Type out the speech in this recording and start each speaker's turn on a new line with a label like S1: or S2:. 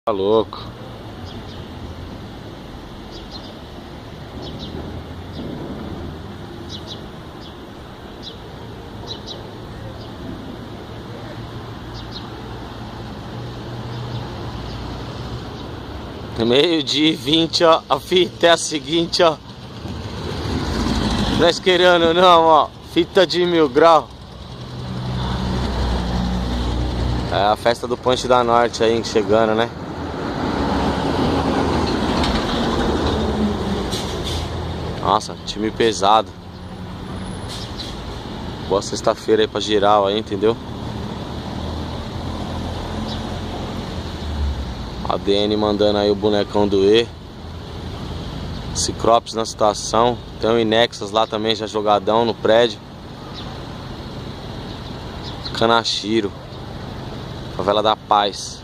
S1: Tá louco. Meio-dia e 20, ó. A fita é a seguinte, ó. Não é esquerando não, ó. Fita de 1000 graus. É a festa do Ponte da Norte aí chegando, né? Nossa, time pesado. Boa sexta-feira aí pra geral aí, entendeu? A DN mandando aí o bonecão do E. Ciclopes na situação. Tem o Inexas lá também, já jogadão no prédio. Canachiro. Favela da Paz.